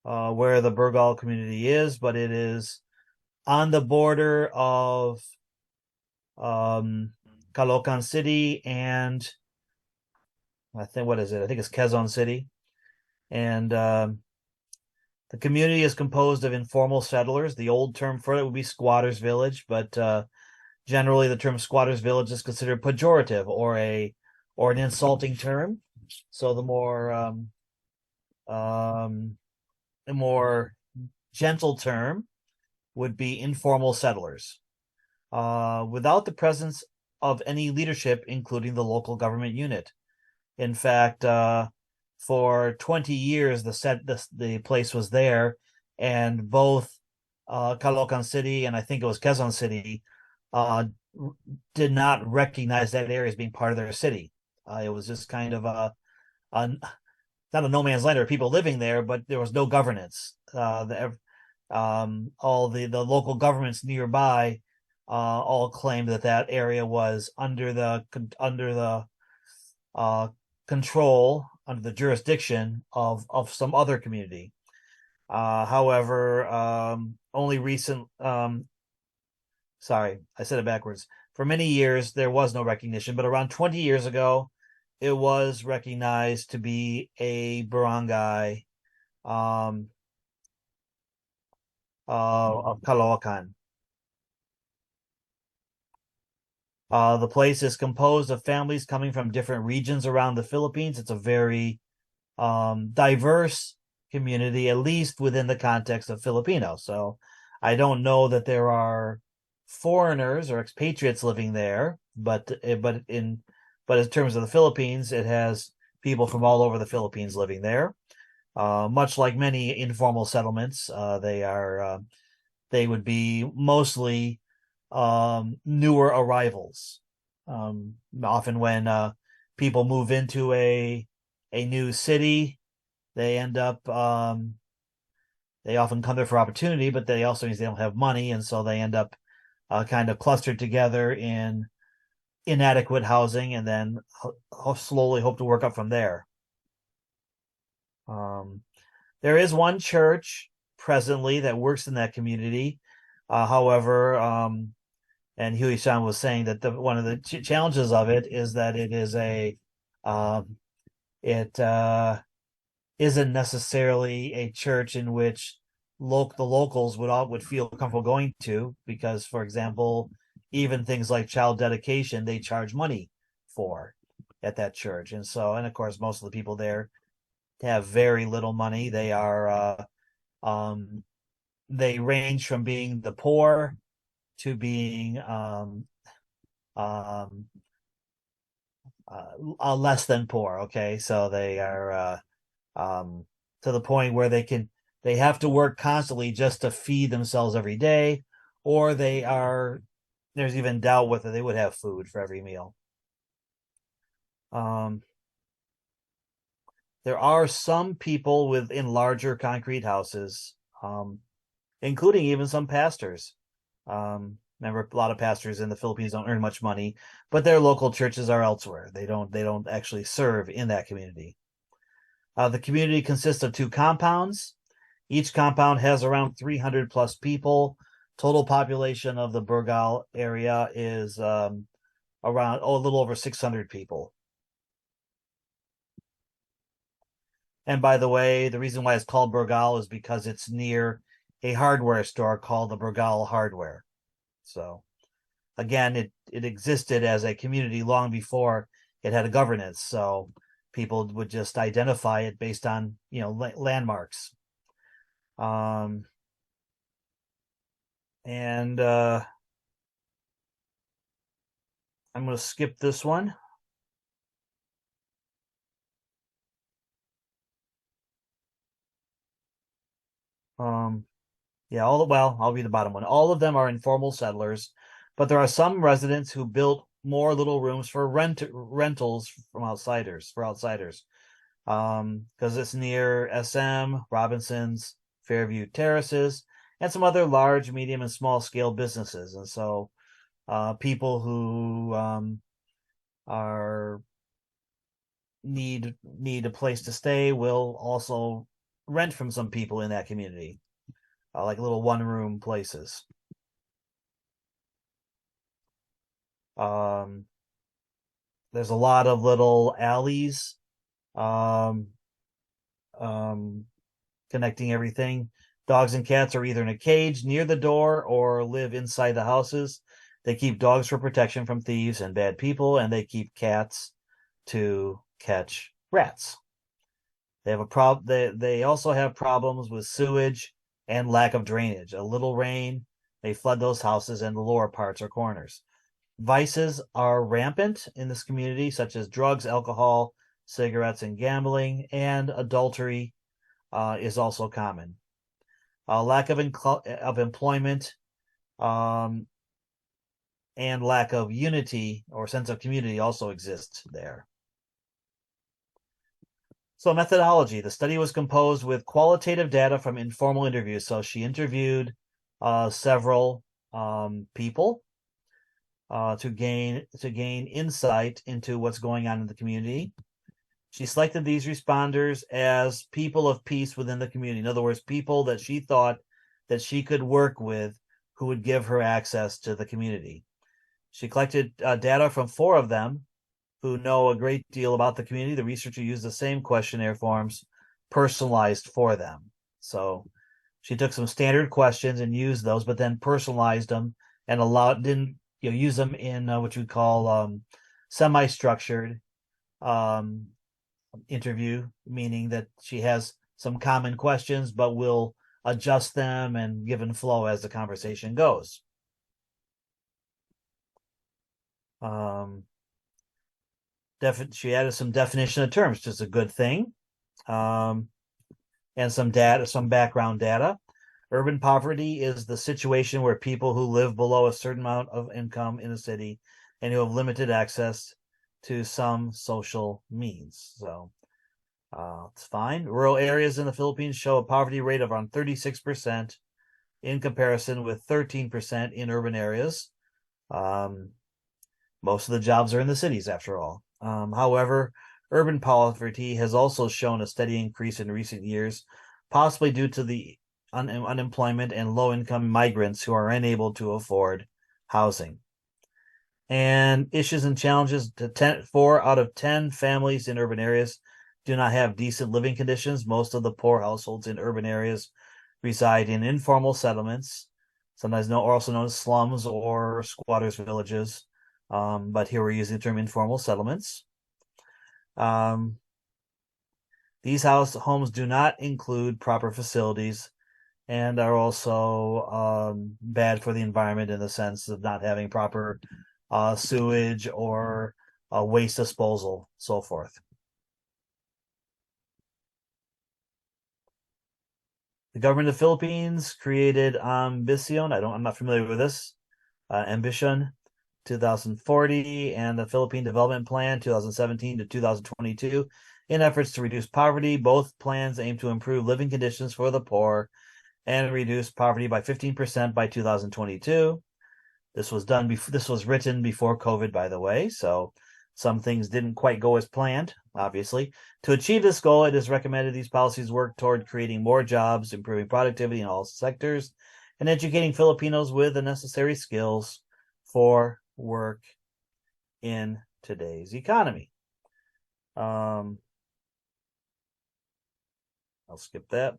where the Burgal community is, but it is on the border of um, Caloocan City and I think what is it? I think it's Quezon City, and the community is composed of informal settlers. The old term for it would be squatters village, but generally the term squatters village is considered pejorative or an insulting term. So the more gentle term would be informal settlers, without the presence of any leadership, including the local government unit. In fact, for 20 years, the place was there, and both Caloocan City and I think it was Quezon City uh, did not recognize that area as being part of their city. It was just kind of a not a no man's land. There were people living there, but there was no governance. All the local governments nearby all claimed that that area was under the uh, control, under the jurisdiction of some other community. However, only recent sorry, I said it backwards. For many years, there was no recognition, but around 20 years ago, it was recognized to be a barangay um, of Caloocan. The place is composed of families coming from different regions around the Philippines. It's a very diverse community, at least within the context of Filipino. So I don't know that there are foreigners or expatriates living there, but in terms of the Philippines, it has people from all over the Philippines living there. Much like many informal settlements, they would be mostly newer arrivals. Often when people move into a new city, they end up they often come there for opportunity, but they also means they don't have money, and so they end up kind of clustered together in inadequate housing, and then slowly hope to work up from there. Um, there is one church presently that works in that community. However, and Huey Shan was saying that one of the challenges of it is that it is um, it isn't necessarily a church in which the locals would feel comfortable going to, because, for example, even things like child dedication they charge money for at that church, and of course most of the people there have very little money. Um, they range from being the poor to being um, less than poor. Okay, so they are to the point where they have to work constantly just to feed themselves every day, or there's even doubt whether they would have food for every meal. Um, there are some people within larger concrete houses, including even some pastors. Remember, a lot of pastors in the Philippines don't earn much money, but their local churches are elsewhere. They don't actually serve in that community. The community consists of two compounds. Each compound has around 300 plus people. Total population of the Burgal area is around a little over 600 people. And by the way, the reason why it's called Burgal is because it's near a hardware store called the Burgal Hardware. So again, it existed as a community long before it had a governance. So people would just identify it based on landmarks. Um, and I'm going to skip this one. Um, yeah, I'll read the bottom one. All of them are informal settlers, but there are some residents who built more little rooms for rentals for outsiders. Because it's near SM, Robinson's, Fairview Terraces, and some other large, medium, and small scale businesses. And so people who are need a place to stay will also rent from some people in that community, like little one-room places. There's a lot of little alleys um, um, connecting everything. Dogs and cats are either in a cage near the door or live inside the houses. They keep dogs for protection from thieves and bad people, and they keep cats to catch rats. They have a problem. They also have problems with sewage and lack of drainage. A little rain may flood those houses and the lower parts or corners. Vices are rampant in this community, such as drugs, alcohol, cigarettes, and gambling, and adultery is also common. Lack of employment um, and lack of unity or sense of community also exists there. So methodology, the study was composed with qualitative data from informal interviews. So she interviewed several people to gain insight into what's going on in the community. She selected these responders as people of peace within the community. In other words, people that she thought that she could work with who would give her access to the community. She collected data from 4 of them who know a great deal about the community. The researcher used the same questionnaire forms personalized for them. So she took some standard questions and used those, but then personalized them and didn't use them in what you call semi-structured interview, meaning that she has some common questions, but will adjust them and give and flow as the conversation goes. She added some definition of terms, which is a good thing, and some background data. Urban poverty is the situation where people who live below a certain amount of income in a city and who have limited access to some social means. So it's fine. Rural areas in the Philippines show a poverty rate of around 36% in comparison with 13% in urban areas. Most of the jobs are in the cities, after all. However, urban poverty has also shown a steady increase in recent years, possibly due to the unemployment and low-income migrants who are unable to afford housing. And issues and challenges: 4 out of 10 families in urban areas do not have decent living conditions. Most of the poor households in urban areas reside in informal settlements, sometimes also known as slums or squatters' villages. But here we're using the term informal settlements. These homes do not include proper facilities and are also bad for the environment in the sense of not having proper sewage or waste disposal, so forth. The government of the Philippines created Ambition. I'm not familiar with this. Ambition 2040 and the Philippine Development Plan 2017 to 2022 in efforts to reduce poverty. Both plans aim to improve living conditions for the poor and reduce poverty by 15% by 2022. This was written before COVID, by the way, so some things didn't quite go as planned, obviously. To achieve this goal, it is recommended these policies work toward creating more jobs, improving productivity in all sectors, and educating Filipinos with the necessary skills for work in today's economy. I'll skip that.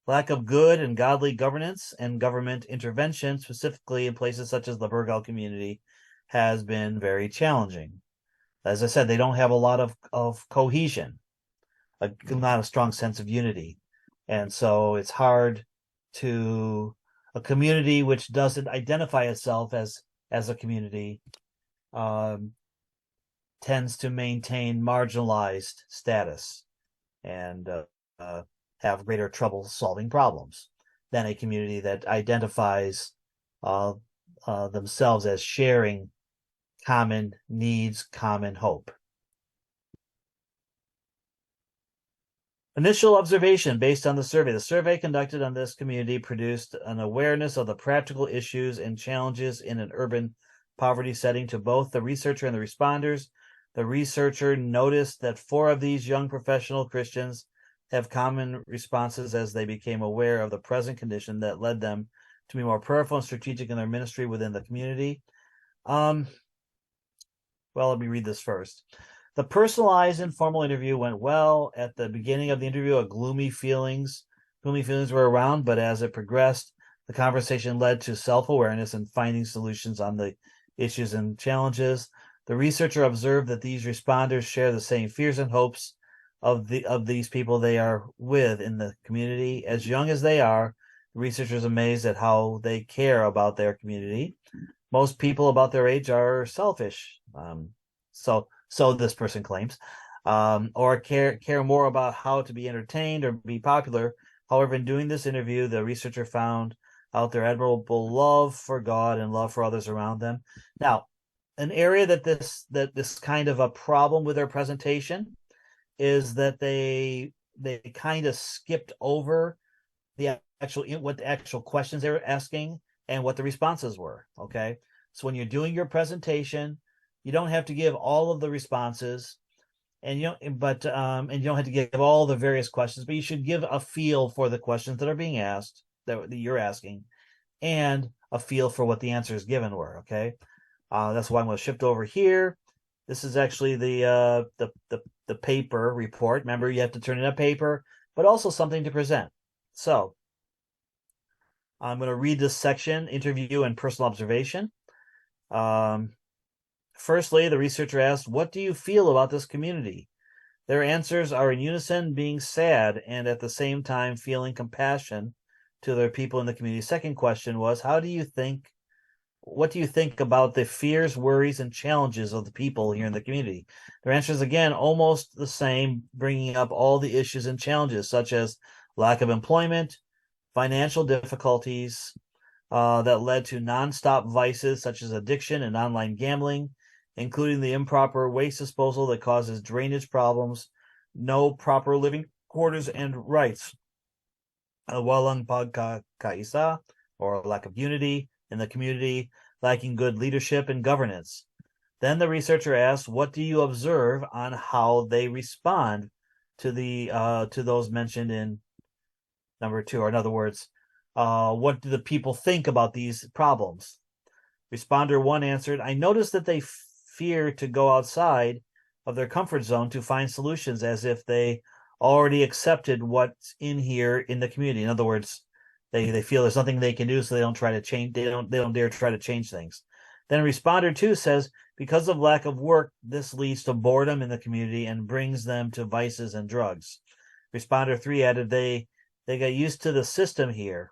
Lack of good and godly governance and government intervention, specifically in places such as the Burgal community, has been very challenging. As I said, they don't have a lot of cohesion, not a strong sense of unity. And so it's hard to a community which doesn't identify itself as a community tends to maintain marginalized status and have greater trouble solving problems than a community that identifies themselves as sharing common needs, common hope. Initial observation based on the survey. The survey conducted on this community produced an awareness of the practical issues and challenges in an urban poverty setting to both the researcher and the responders. The researcher noticed that 4 of these young professional Christians have common responses as they became aware of the present condition that led them to be more prayerful and strategic in their ministry within the community. Well, let me read this first. The personalized informal interview went well. At the beginning of the interview, gloomy feelings were around, but as it progressed, the conversation led to self-awareness and finding solutions on the issues and challenges. The researcher observed that these responders share the same fears and hopes of these people they are with in the community. As young as they are, the researcher is amazed at how they care about their community. Most people about their age are selfish. So this person claims, or care more about how to be entertained or be popular. However, in doing this interview, the researcher found out their admirable love for God and love for others around them. Now, an area that this kind of a problem with their presentation is that they kind of skipped over what the actual questions they were asking and what the responses were. Okay, so when you're doing your presentation, you don't have to give all of the responses, and you don't have to give all the various questions, but you should give a feel for the questions that are being asked that you're asking, and a feel for what the answers given were. Okay, that's why I'm going to shift over here. This is actually the paper report. Remember, you have to turn in a paper, but also something to present. So I'm going to read this section: interview and personal observation. Firstly, the researcher asked, "What do you feel about this community?" Their answers are in unison, being sad and at the same time feeling compassion to their people in the community. Second question was, what do you think about the fears, worries, and challenges of the people here in the community? Their answers, again, almost the same, bringing up all the issues and challenges, such as lack of employment, financial difficulties that led to nonstop vices such as addiction and online gambling, including the improper waste disposal that causes drainage problems, no proper living quarters and rights, walang pagkakaisa, or lack of unity in the community, lacking good leadership and governance. Then the researcher asked, "What do you observe on how they respond to those mentioned in number 2?" Or in other words, what do the people think about these problems? Responder 1 answered, "I noticed that they fear to go outside of their comfort zone to find solutions, as if they already accepted what's in here in the community." In other words, they feel there's nothing they can do, so they don't try to change. They don't dare try to change things. Then responder 2 says, "Because of lack of work, this leads to boredom in the community and brings them to vices and drugs." Responder 3 added, they got used to the system here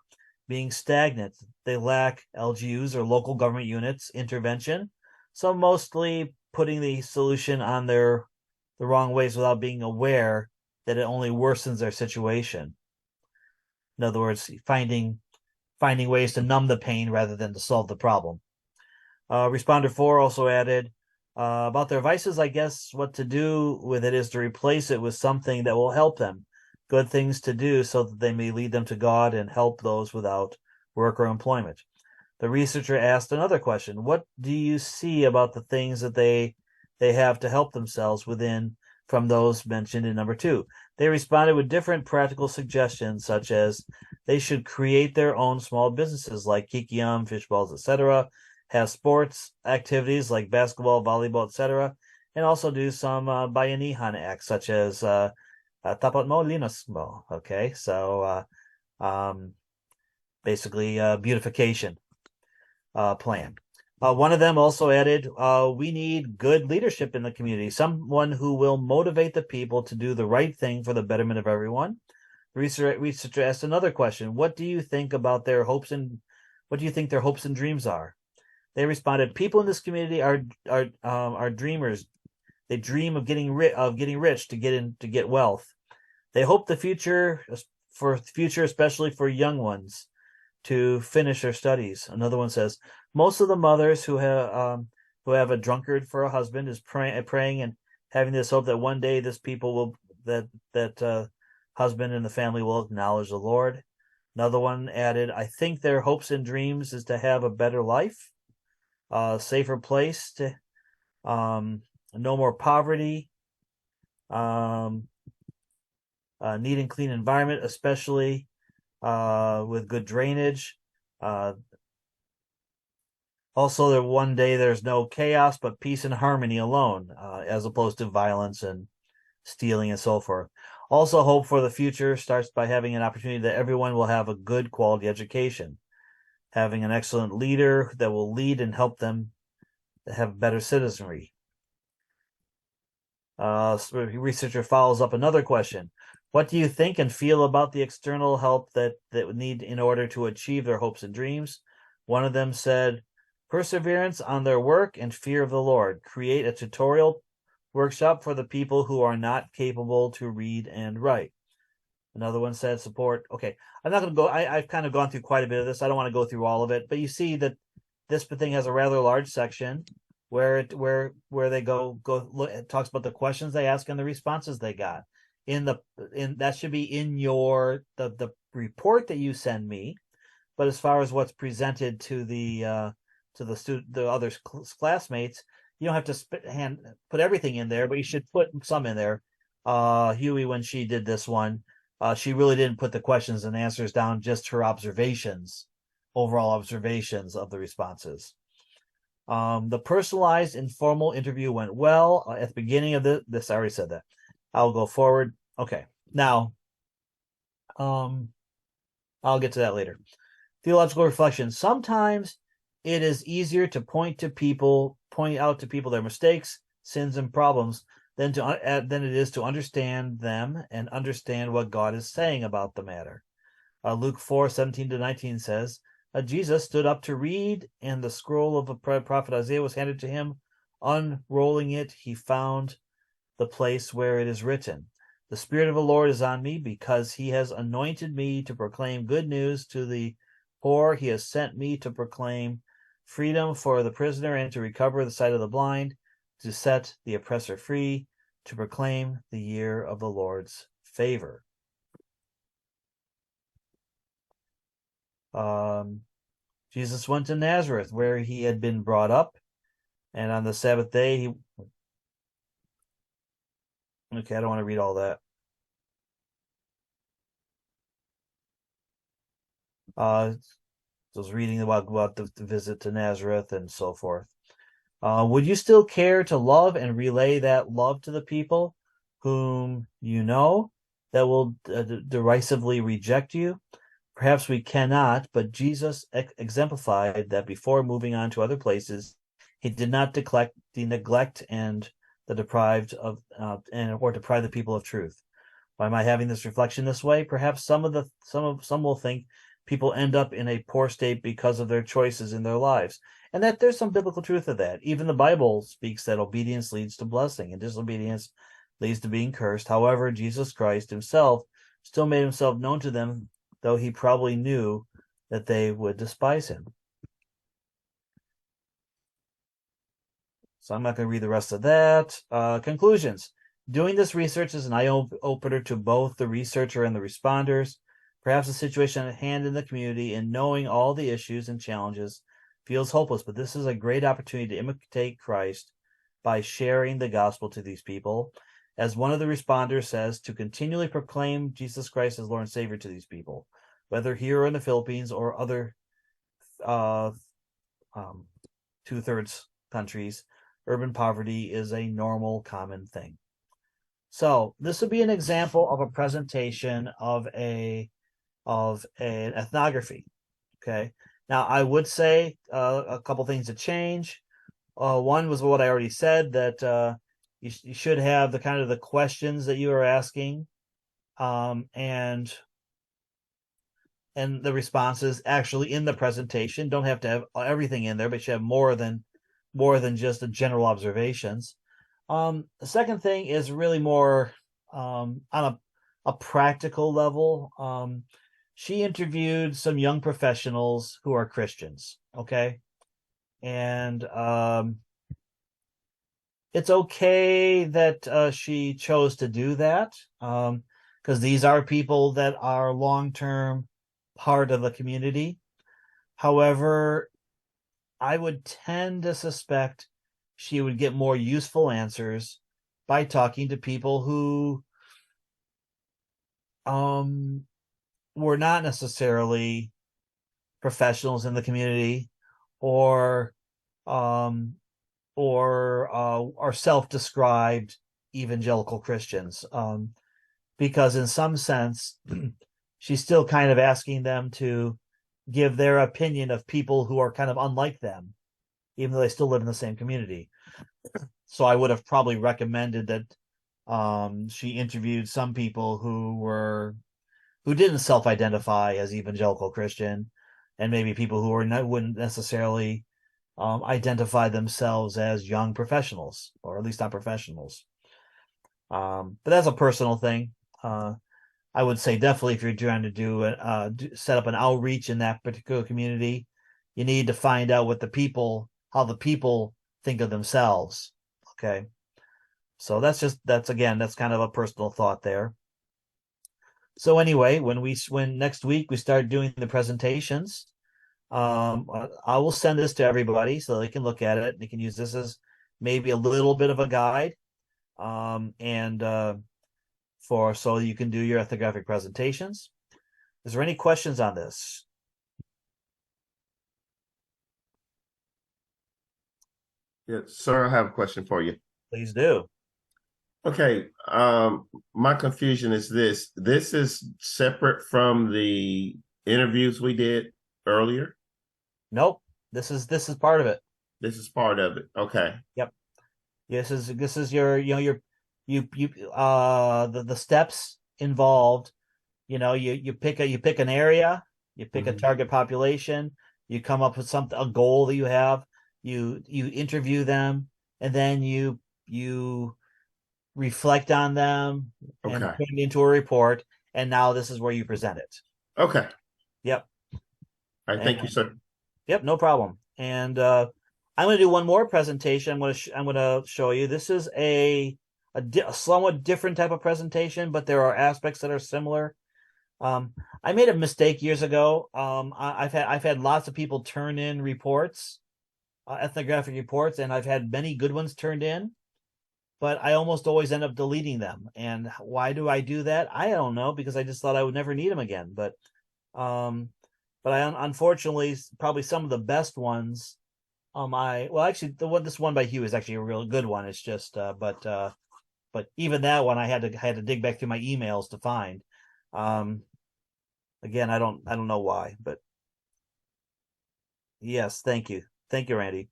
being stagnant. They lack LGUs, or local government units, intervention, so mostly putting the solution on the wrong ways without being aware that it only worsens their situation. In other words, finding ways to numb the pain rather than to solve the problem. Responder 4 also added, about their vices, I guess what to do with it is to replace it with something that will help them, good things to do so that they may lead them to God and help those without work or employment. The researcher asked another question: "What do you see about the things that they have to help themselves within from those mentioned in number 2? They responded with different practical suggestions, such as they should create their own small businesses like kikiam, fish balls, etc., have sports activities like basketball, volleyball, etc., and also do some bayanihan acts such as tapat mo, linos mo." Okay, so basically beautification plan. One of them also added, "We need good leadership in the community, someone who will motivate the people to do the right thing for the betterment of everyone." The researcher asked another question: "What do you think their hopes and dreams are?" They responded, "People in this community are dreamers. They dream of getting rich to get wealth. They hope the future, especially for young ones, to finish their studies." Another one says, "Most of the mothers who have a drunkard for a husband is praying and having this hope that one day this people will that husband and the family will acknowledge the Lord." Another one added, "I think their hopes and dreams is to have a better life, a safer place to no more poverty, neat and clean environment, especially with good drainage. Also, that one day there's no chaos, but peace and harmony alone, as opposed to violence and stealing and so forth. Also, hope for the future starts by having an opportunity that everyone will have a good quality education, having an excellent leader that will lead and help them have better citizenry. Researcher follows up another question. What do you think and feel about the external help that would need in order to achieve their hopes and dreams? One of them said, perseverance on their work and fear of the Lord. Create a tutorial workshop for the people who are not capable to read and write. Another one said support. Okay, I'm not going to go. I've kind of gone through quite a bit of this. I don't want to go through all of it, but you see that this thing has a rather large section where they go look. It talks about the questions they ask and the responses they got. In that should be in your the report that you send me. But as far as what's presented to the other classmates, you don't have to put everything in there, but you should put some in there. Huey, when she did this one, she really didn't put the questions and answers down, just her overall observations of the responses. The personalized informal interview went well. At the beginning of this, I already said that. I'll go forward. Okay, now, I'll get to that later. Theological reflection. Sometimes it is easier to point out to people their mistakes, sins, and problems than it is to understand them and understand what God is saying about the matter. Luke 4:17-19 says, Jesus stood up to read, and the scroll of the prophet Isaiah was handed to him. Unrolling it, he found the place where it is written, the Spirit of the Lord is on me, because he has anointed me to proclaim good news to the poor. He has sent me to proclaim freedom for the prisoner and to recover the sight of the blind, to set the oppressor free, to proclaim the year of the Lord's favor. Jesus went to Nazareth, where he had been brought up, and on the Sabbath day, okay, I don't want to read all that. I was reading about the visit to Nazareth and so forth. Would you still care to love and relay that love to the people whom you know that will derisively reject you? Perhaps we cannot, but Jesus exemplified that before moving on to other places, he did not neglect and the deprived of or deprive the people of truth. Why am I having this reflection this way? Perhaps some will think people end up in a poor state because of their choices in their lives, and that there's some biblical truth to that. Even the Bible speaks that obedience leads to blessing and disobedience leads to being cursed. However, Jesus Christ himself still made himself known to them, though he probably knew that they would despise him. So I'm not going to read the rest of that. Conclusions. Doing this research is an eye-opener to both the researcher and the responders. Perhaps the situation at hand in the community and knowing all the issues and challenges feels hopeless, but this is a great opportunity to imitate Christ by sharing the gospel to these people. As one of the responders says, to continually proclaim Jesus Christ as Lord and Savior to these people, whether here or in the Philippines or other two-thirds countries, urban poverty is a normal, common thing. So this would be an example of a presentation of an ethnography. Okay. Now I would say a couple things to change. One was what I already said, that you should have the kind of the questions that you are asking, and the responses actually in the presentation. Don't have to have everything in there, but you should have more than just the general observations. The second thing is really more on a practical level. She interviewed some young professionals who are Christians, okay? And it's okay that she chose to do that, because these are people that are long-term part of the community. However, I would tend to suspect she would get more useful answers by talking to people who were not necessarily professionals in the community, or um, are self-described evangelical Christians, because in some sense, she's still kind of asking them to give their opinion of people who are kind of unlike them, even though they still live in the same community. So I would have probably recommended that she interviewed some people who didn't self-identify as evangelical Christian, and maybe people who wouldn't necessarily identify themselves as young professionals, or at least not professionals. But that's a personal thing. I would say definitely if you're trying to set up an outreach in that particular community, you need to find out how the people think of themselves. Okay. So that's kind of a personal thought there. So anyway, when next week we start doing the presentations, I will send this to everybody so they can look at it. They can use this as maybe a little bit of a guide, and so you can do your ethnographic presentations. Is there any questions on this? Yeah, sir, I have a question for you. Please do. Okay, my confusion is this. This is separate from the interviews we did earlier. Nope. This is part of it. This is part of it. Okay. Yep. This is your the steps involved. You pick an area, you pick a Hmm. target population, you come up with a goal that you have, you interview them, and then you reflect on them and Okay. put it into a report. And now this is where you present it. Okay. Yep. All right. And Thank you, sir. yep, no problem. And I'm going to do one more presentation. I'm going to show you. This is a somewhat different type of presentation, but there are aspects that are similar. I made a mistake years ago. I've had lots of people turn in reports, ethnographic reports, and I've had many good ones turned in, but I almost always end up deleting them. And why do I do that? I don't know, because I just thought I would never need them again. Um, but unfortunately, probably some of the best ones. Actually, this one by Hugh is actually a real good one. It's just, but even that one I had to dig back through my emails to find. Um, Again, I don't know why, but yes, thank you, Randy.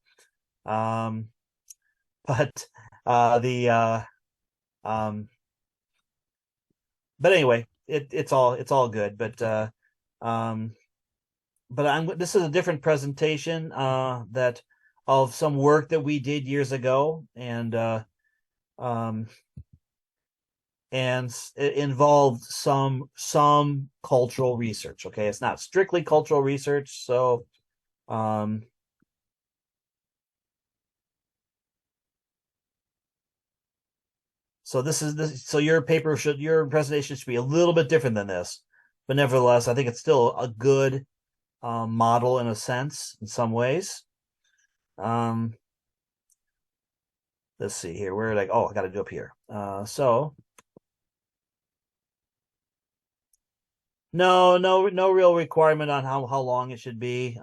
Um, but the um, but anyway, it's all good. Um, this is a different presentation that of some work that we did years ago, um, and it involved some cultural research. Okay, it's not strictly cultural research, so um, so your presentation should be a little bit different than this, but nevertheless, I think it's still a good model in a sense, in some ways. Um, let's see here. Where did I? Oh, I got to do up here. So no real requirement on how long it should be.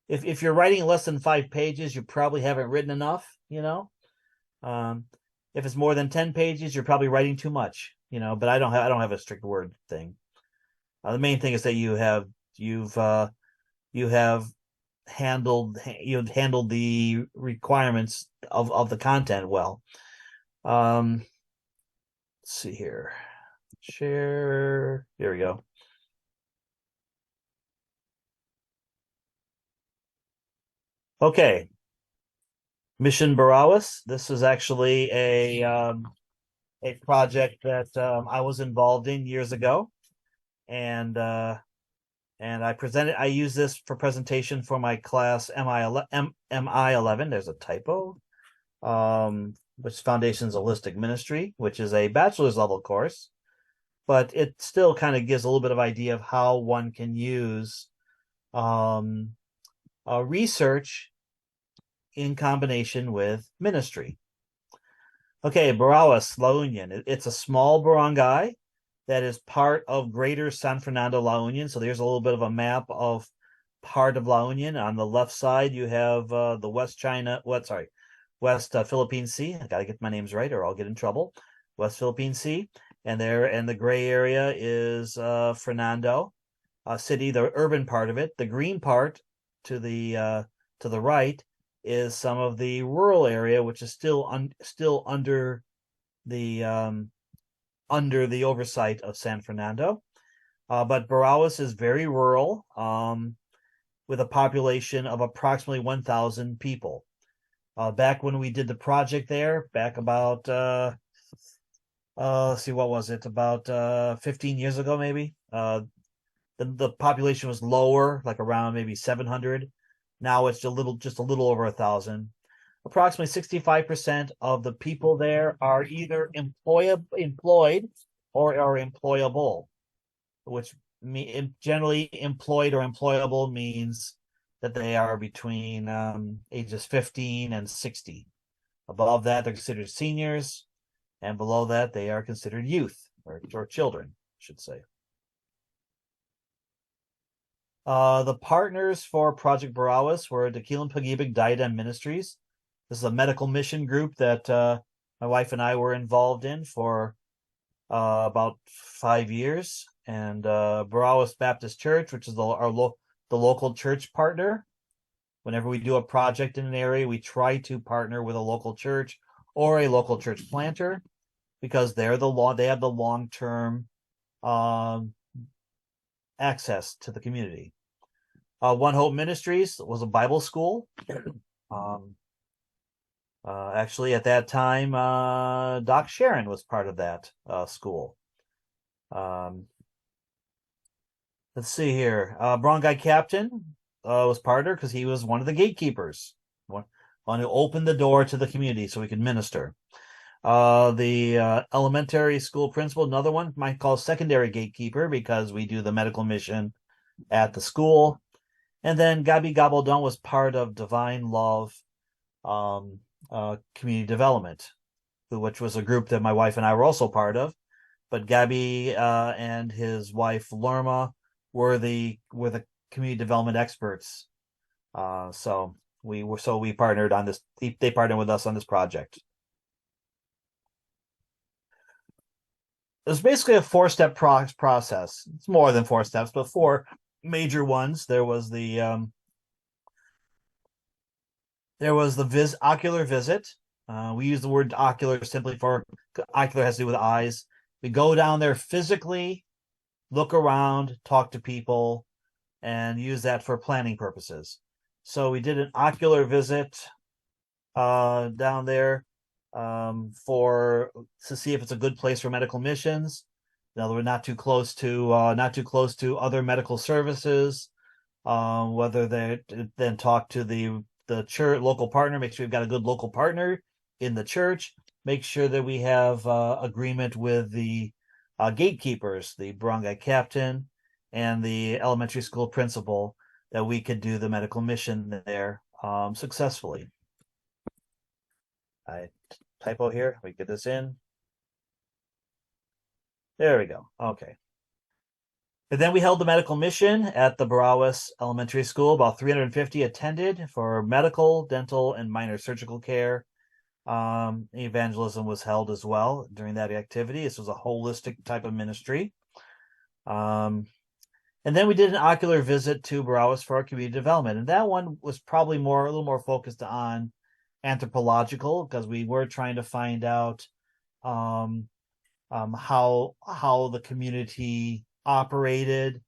If you're writing less than 5 pages, you probably haven't written enough. Um, if it's more than 10 pages, you're probably writing too much. But I don't have a strict word thing. The main thing is that you have handled the requirements of the content well. Let's see here. Share. Here we go. Okay. Mission Barawas. This is actually a project that I was involved in years ago, and I use this for presentation for my class MI11. There's a typo. Which Foundations of Holistic Ministry, which is a bachelor's level course, but it still kind of gives a little bit of idea of how one can use research in combination with ministry. Okay, Barawas, La Union. It's a small barangay that is part of Greater San Fernando La Union. So there's a little bit of a map of part of La Union. On the left side, you have the West Philippine Sea. I got to get my names right, or I'll get in trouble. West Philippine Sea, and the gray area is Fernando City, the urban part of it. The green part to the right is some of the rural area, which is still the under the oversight of San Fernando. But Barawas is very rural, with a population of approximately 1,000 people. Back when we did the project there, back about let's see, what was it? About 15 years ago, maybe. The population was lower, like around maybe 700. Now it's just a little over 1,000. Approximately 65% of the people there are either employed or are employable, which generally employed or employable means that they are between ages 15 and 60. Above that, they're considered seniors, and below that, they are considered youth or children, I should say. The partners for Project Barawas were Dakilan Pag-ibig Diadem Ministries. This is a medical mission group that my wife and I were involved in for about 5 years, and Barawas Baptist Church, which is the local church partner. Whenever we do a project in an area, we try to partner with a local church or a local church planter, because they have the long-term access to the community. One Hope Ministries was a Bible school. Actually, at that time, Doc Sharon was part of that school. Let's see here. Barangay Captain was partner because he was one of the gatekeepers, one who opened the door to the community so we could minister. The elementary school principal, another one, might call secondary gatekeeper, because we do the medical mission at the school. And then Gabi Gabaldon was part of Divine Love Community Development, which was a group that my wife and I were also part of. But Gabi and his wife Lerma were the community development experts. So we partnered on this. They partnered with us on this project. It was basically a 4-step process. It's more than 4 steps, but 4 major ones. There was the ocular visit. We use the word ocular simply for ocular has to do with eyes. We go down there physically, look around, talk to people, and use that for planning purposes. So we did an ocular visit down there to see if it's a good place for medical missions. Now, we're not too close to other medical services. Whether they then talk to the church local partner, make sure we've got a good local partner in the church. Make sure that we have agreement with the gatekeepers, the barangay captain, and the elementary school principal, that we could do the medical mission there successfully. Typo here. We get this in. There we go. Okay. And then we held the medical mission at the Barawas Elementary School. About 350 attended for medical, dental, and minor surgical care. Evangelism was held as well during that activity. This was a holistic type of ministry. And then we did an ocular visit to Barawas for our community development. And that one was probably a little more focused on anthropological, because we were trying to find out how the community operated,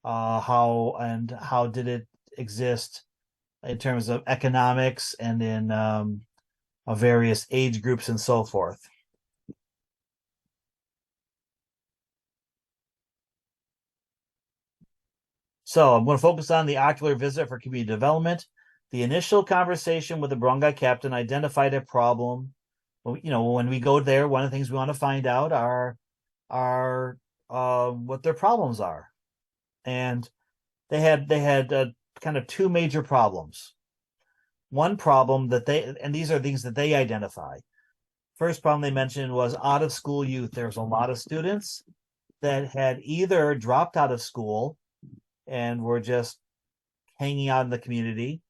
how did it exist in terms of economics and in various age groups and so forth. So I'm going to focus on the ocular visit for community development. The initial conversation with the barangay captain identified a problem. When we go there, one of the things we want to find out are what their problems are, and they had kind of 2 major problems. one problem that and these are things that they identify. First problem they mentioned was out of school youth. There's a lot of students that had either dropped out of school and were just hanging out in the community,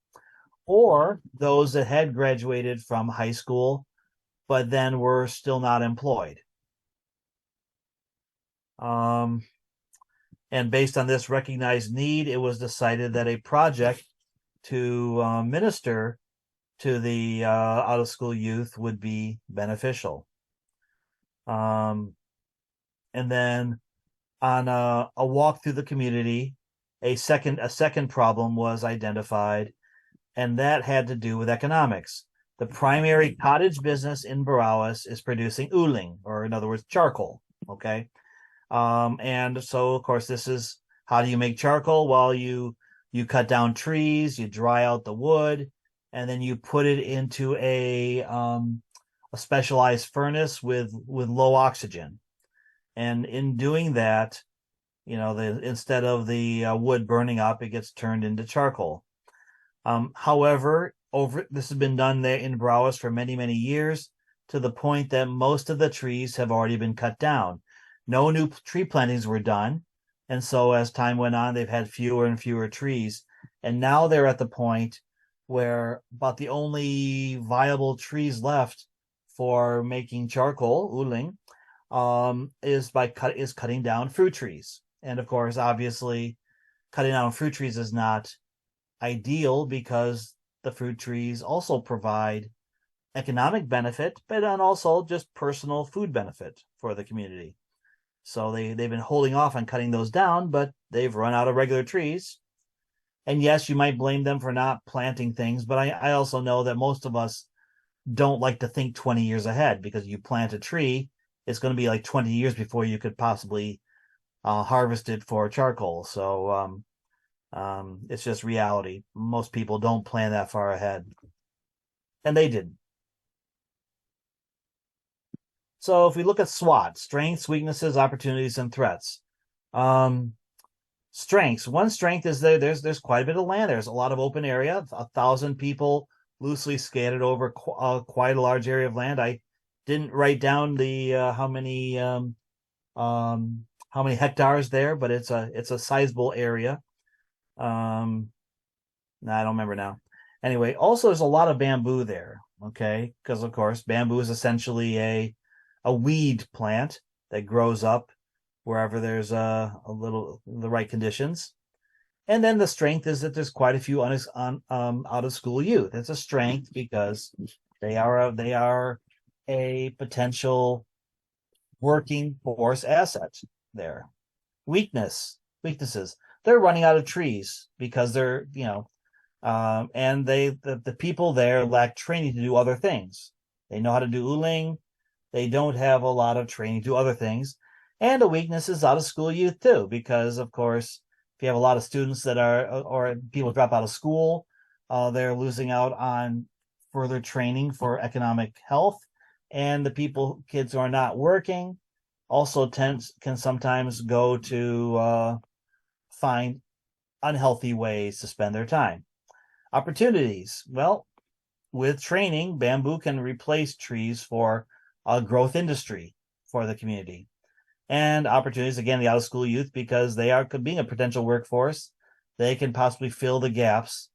or those that had graduated from high school but then were still not employed. Um, and based on this recognized need, it was decided that a project to minister to the out of school youth would be beneficial. Um, and then on a walk through the community, a second problem was identified, and that had to do with economics. The primary cottage business in Borawas is producing uling, or in other words, charcoal. Okay. And so of course this is, how do you make charcoal? Well, you cut down trees, you dry out the wood, and then you put it into a specialized furnace with low oxygen. And in doing that, instead of the wood burning up, it gets turned into charcoal. However, this has been done there in Browse for many, many years, to the point that most of the trees have already been cut down. No new tree plantings were done. And so as time went on, they've had fewer and fewer trees. And now they're at the point where about the only viable trees left for making charcoal, uling, is cutting down fruit trees. And of course, obviously, cutting down fruit trees is not ideal, because the fruit trees also provide economic benefit, but then also just personal food benefit for the community. So they've been holding off on cutting those down, but they've run out of regular trees. And yes, you might blame them for not planting things, but I also know that most of us don't like to think 20 years ahead, because you plant a tree, it's going to be like 20 years before you could possibly harvest it for charcoal. So it's just reality. Most people don't plan that far ahead, and they didn't. So if we look at SWOT, strengths, weaknesses, opportunities, and threats. Um, Strengths. One strength is there's quite a bit of land. There's a lot of open area. 1,000 people loosely scattered over quite a large area of land. I didn't write down the how many hectares there, but it's a sizable area. No, I don't remember now. Anyway, also there's a lot of bamboo there. Okay, because of course bamboo is essentially a weed plant that grows up wherever there's a little the right conditions. And then the strength is that there's quite a few out of school youth. It's a strength because they are a potential working force asset there. Weaknesses. They're running out of trees because they're and the people there lack training to do other things. They know how to do uling. They don't have a lot of training to do other things. And a weakness is out of school youth too, because of course, if you have a lot of students that are, or people drop out of school, they're losing out on further training for economic health. And the kids who are not working also can sometimes go to find unhealthy ways to spend their time. Opportunities. Well, with training, bamboo can replace trees for a growth industry for the community. And opportunities, again, the out of school youth, because they are being a potential workforce, they can possibly fill the gaps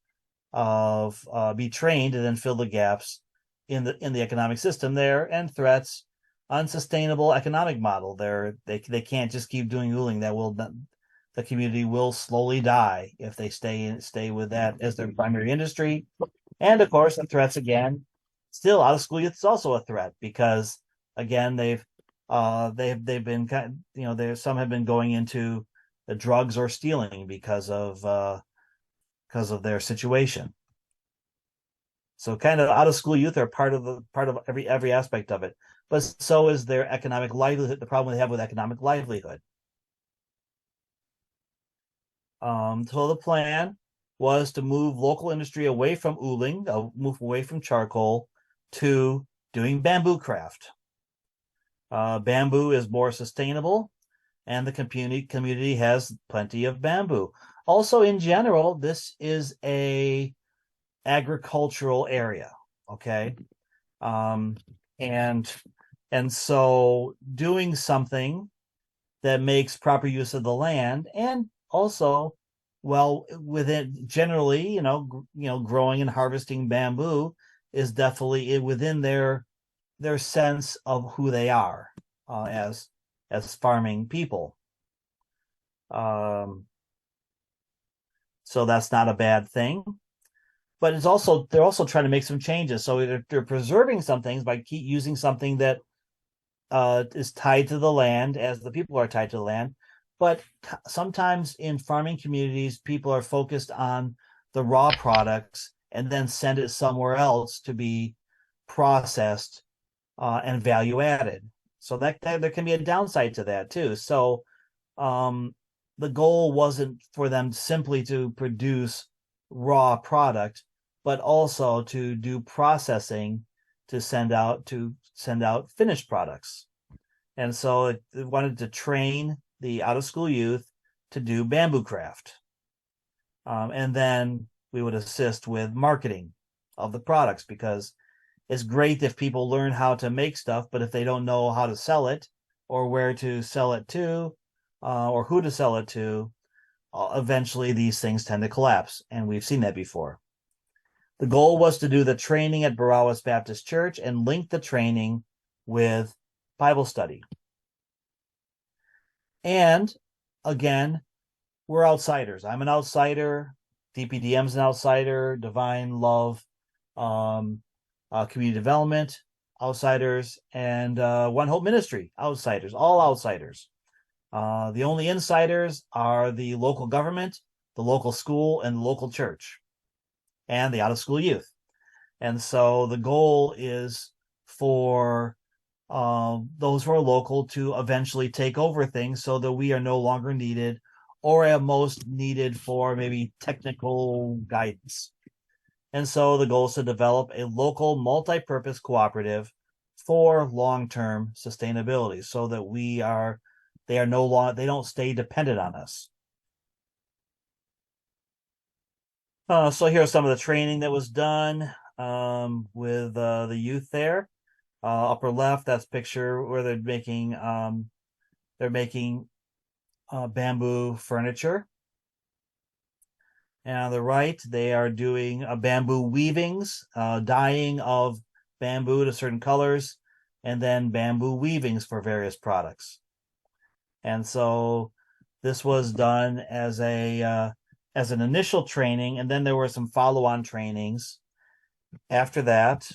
of be trained and then fill the gaps in the economic system there. And threats, unsustainable economic model. They can't just keep doing ruling. The community will slowly die if they stay with that as their primary industry. And of course, the threats again, still out of school youth is also a threat, because again they've been there's some have been going into the drugs or stealing because of their situation. So kind of out of school youth are part of every aspect of it, but so is their economic livelihood. The problem they have with economic livelihood. So the plan was to move local industry away from uling, move away from charcoal, to doing bamboo craft. Bamboo is more sustainable, and the community has plenty of bamboo. Also, in general, this is an agricultural area. Okay. Um, and so doing something that makes proper use of the land, and also, well, within generally, growing and harvesting bamboo is definitely within their sense of who they are, as farming people. Um, so that's not a bad thing. But they're also trying to make some changes. So they're preserving some things by keep using something that is tied to the land, as the people are tied to the land. But sometimes in farming communities, people are focused on the raw products and then send it somewhere else to be processed and value added. So that there can be a downside to that too. So um, the goal wasn't for them simply to produce raw product, but also to do processing to send out finished products. And so it wanted to train the out of school youth to do bamboo craft. And then we would assist with marketing of the products, because it's great if people learn how to make stuff, but if they don't know how to sell it or where to sell it to, or who to sell it to, eventually these things tend to collapse. And we've seen that before. The goal was to do the training at Barawas Baptist Church and link the training with Bible study. And again, we're outsiders. I'm an outsider. DPDM's an outsider. Divine Love, um, Community Development, outsiders, and One Hope Ministry, outsiders, all outsiders. The only insiders are the local government, the local school, and the local church, and the out of school youth. And so the goal is for those who are local to eventually take over things so that we are no longer needed, or at most needed for maybe technical guidance. And so the goal is to develop a local multi-purpose cooperative for long-term sustainability, so that they are no longer, they don't stay dependent on us. So here's some of the training that was done with the youth there. Upper left, that's picture where they're making bamboo furniture. And on the right, they are doing bamboo weavings, dyeing of bamboo to certain colors, and then bamboo weavings for various products. And so this was done as an initial training, and then there were some follow-on trainings after that.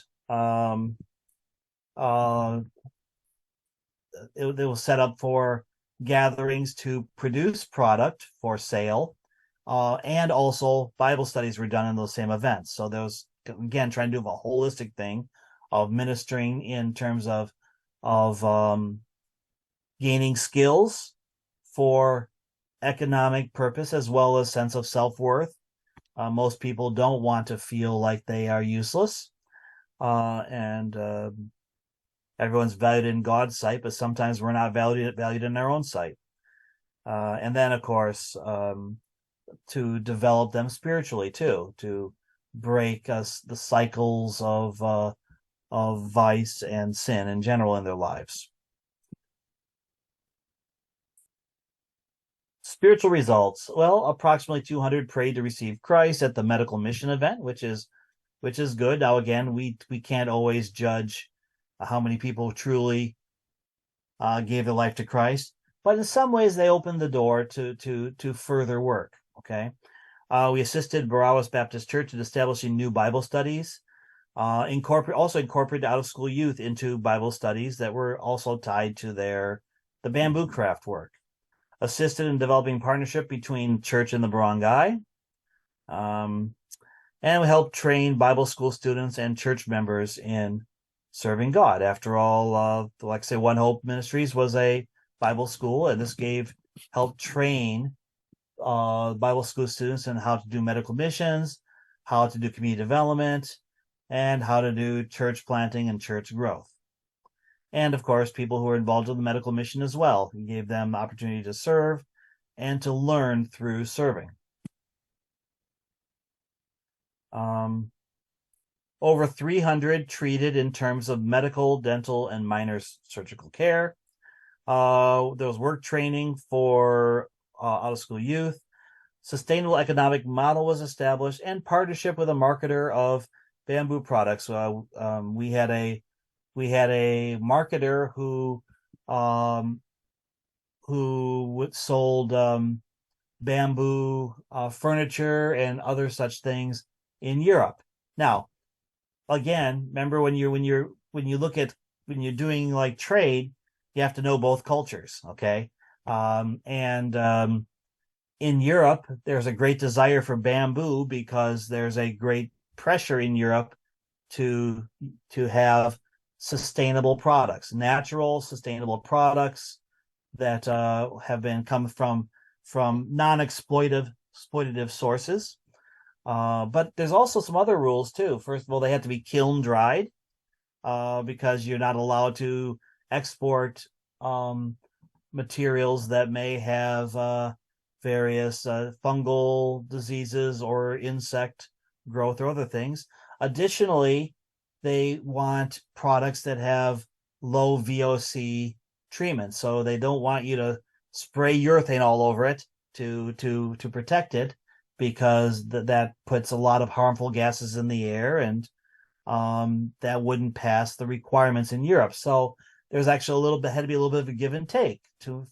It was set up for gatherings to produce product for sale, and also Bible studies were done in those same events. So there was, again, trying to do a holistic thing of ministering in terms of gaining skills for economic purpose as well as sense of self-worth. Most people don't want to feel like they are useless, and everyone's valued in God's sight, but sometimes we're not valued in our own sight. And then, of course, to develop them spiritually too, to break us the cycles of vice and sin in general in their lives. Spiritual results. Well, approximately 200 prayed to receive Christ at the medical mission event, which is good. Now, again, we can't always judge how many people truly gave their life to Christ, but in some ways they opened the door to further work. Okay, we assisted Barawas Baptist Church in establishing new Bible studies, incorporated out of school youth into Bible studies that were also tied to the bamboo craft work. Assisted in developing partnership between church and the barangay. And we helped train Bible school students and church members in serving God. After all, like I say, One Hope Ministries was a Bible school, and this helped train Bible school students in how to do medical missions, how to do community development, and how to do church planting and church growth. And of course, people who are involved in the medical mission as well. We gave them the opportunity to serve and to learn through serving. over 300 treated in terms of medical, dental, and minor surgical care. There was work training for out of school youth. Sustainable economic model was established, and partnership with a marketer of bamboo products. We had a marketer um, who sold bamboo furniture and other such things in Europe. Now, again, remember when you look at when you're doing like trade, you have to know both cultures, okay? And In Europe, there's a great desire for bamboo because there's a great pressure in Europe to to have sustainable products, natural sustainable products that have been come from non-exploitative sources. But there's also some other rules too. First of all, they have to be kiln dried because you're not allowed to export materials that may have various fungal diseases or insect growth or other things. Additionally, they want products that have low VOC treatment, so they don't want you to spray urethane all over it to protect it because that puts a lot of harmful gases in the air and that wouldn't pass the requirements in Europe. So there's actually had to be a little bit of a give and take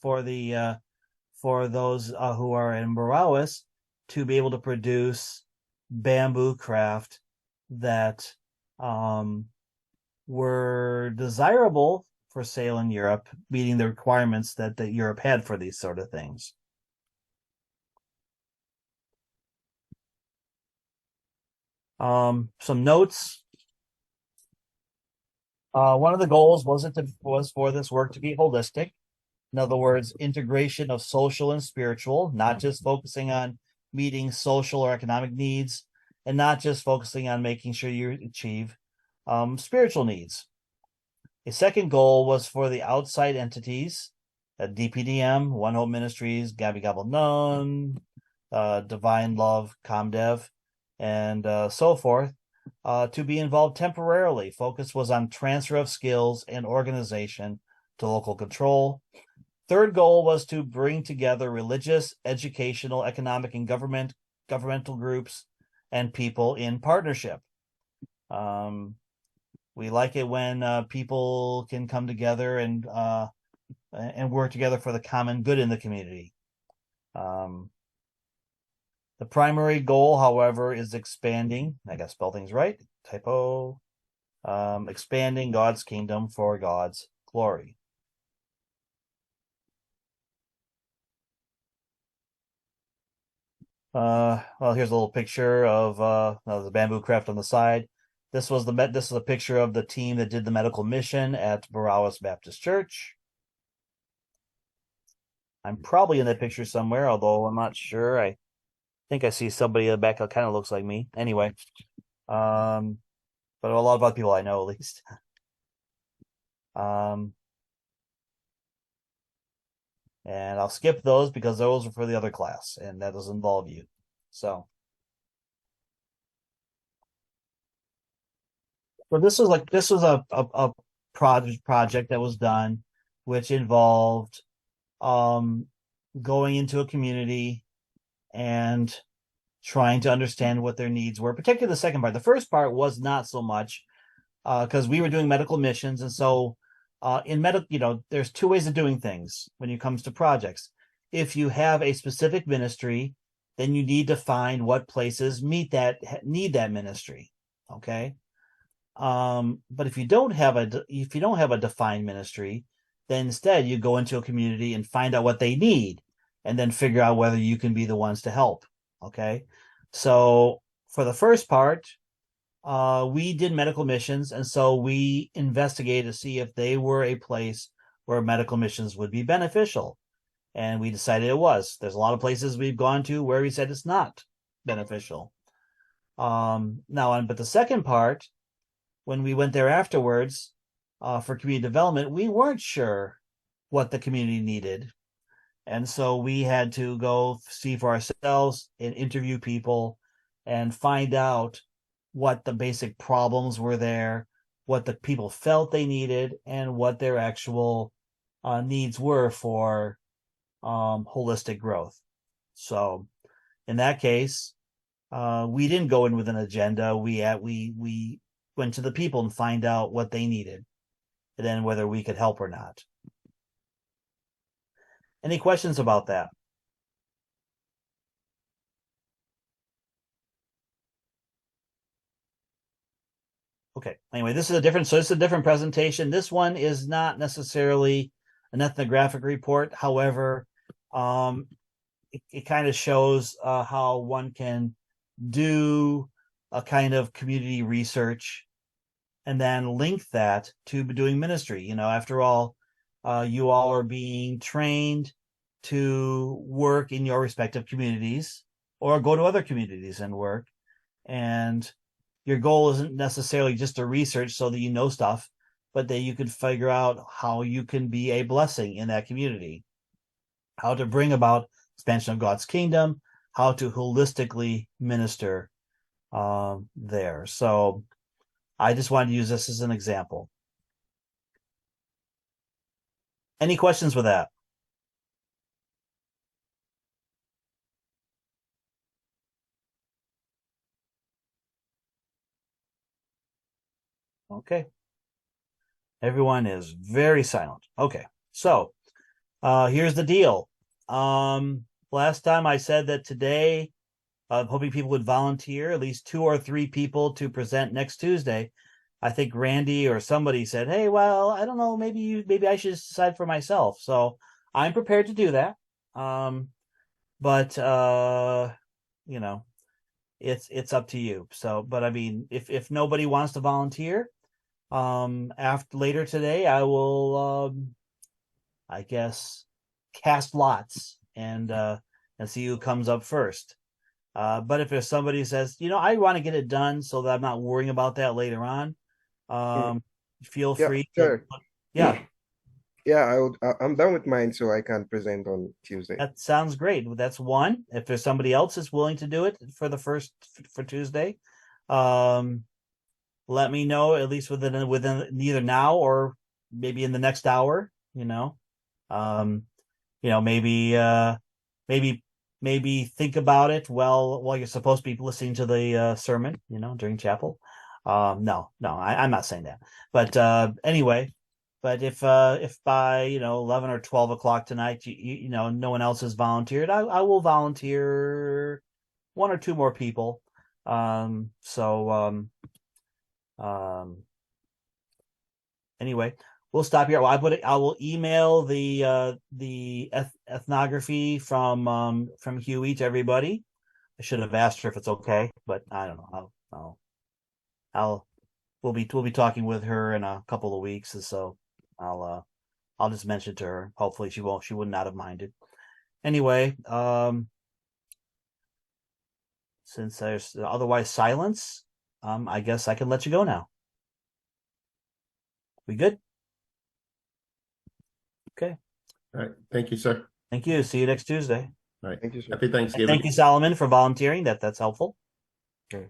for those who are in Morales to be able to produce bamboo craft that were desirable for sale in Europe, meeting the requirements that Europe had for these sort of things. Some notes. One of the goals was for this work to be holistic. In other words, integration of social and spiritual, not just focusing on meeting social or economic needs, and not just focusing on making sure you achieve spiritual needs. A second goal was for the outside entities, DPDM, One Hope Ministries, Gabby Gabble Nun, Divine Love, Comdev, and so forth, to be involved temporarily. Focus was on transfer of skills and organization to local control. Third goal was to bring together religious, educational, economic, and governmental groups and people in partnership. We like it when people can come together and work together for the common good in the community. The primary goal, however, is expanding. I got to spell things right. Typo. Expanding God's kingdom for God's glory. Well, here's a little picture of the bamboo craft on the side. This is a picture of the team that did the medical mission at Borawas Baptist Church. I'm probably in that picture somewhere, although I'm not sure. I think I see somebody in the back that kind of looks like me. Anyway, but a lot of other people I know at least. And I'll skip those because those are for the other class, and that doesn't involve you. So this was a project that was done, which involved going into a community and trying to understand what their needs were, particularly the second part. The first part was not so much because we were doing medical missions, and so in medical, there's two ways of doing things when it comes to projects. If you have a specific ministry, then you need to find what places need that ministry. Okay. But if you don't have a defined ministry, then instead you go into a community and find out what they need, and then figure out whether you can be the ones to help. Okay. So for the first part, we did medical missions, and so we investigated to see if they were a place where medical missions would be beneficial. And we decided it was. There's a lot of places we've gone to where we said it's not beneficial. But the second part, when we went there afterwards for community development, we weren't sure what the community needed. And so we had to go see for ourselves and interview people and find out what the basic problems were there, what the people felt they needed, and what their actual needs were for holistic growth. So in that case, we didn't go in with an agenda. We went to the people and find out what they needed, and then whether we could help or not. Any questions about that? Okay. Anyway, this is a different. So this is a different presentation. This one is not necessarily an ethnographic report. However, it kind of shows how one can do a kind of community research and then link that to doing ministry. After all, you all are being trained to work in your respective communities or go to other communities and work. And your goal isn't necessarily just to research so that you know stuff, but that you can figure out how you can be a blessing in that community, how to bring about expansion of God's kingdom, how to holistically minister there. So I just wanted to use this as an example. Any questions with that? Okay. Everyone is very silent. Okay. So here's the deal. Last time I said that today, I'm hoping people would volunteer, at least 2 or 3 people to present next Tuesday. I think Randy or somebody said, "Hey, well, I don't know, maybe I should decide for myself." So I'm prepared to do that. But you know, it's up to you. So, but I mean, if nobody wants to volunteer, after later today, I will, I guess, cast lots and see who comes up first. But if there's somebody who says, I want to get it done so that I'm not worrying about that later on, Mm, feel yeah, free to, sure. yeah, Yeah, I'm done with mine, so I can present on Tuesday. that sounds great. That's one. If there's somebody else that's willing to do it for Tuesday, um, let me know at least within either now or maybe in the next hour. Um, maybe maybe maybe think about it while you're supposed to be listening to the sermon, during chapel. No, I'm not saying that. But anyway, but if by 11 or 12 o'clock tonight, no one else has volunteered, I will volunteer 1 or 2 more people. Um, anyway, we'll stop here. Well, I will email the ethnography from Huey to everybody. I should have asked her if it's okay, but I don't know. I'll we'll be talking with her in a couple of weeks, so I'll just mention it to her. Hopefully she would not have minded. Anyway, since there's otherwise silence, I guess I can let you go now. We good? Okay. All right. Thank you, sir. Thank you. See you next Tuesday. All right. Thank you, sir. Happy And Thanksgiving. thank you, Solomon, for volunteering. That's helpful. Okay.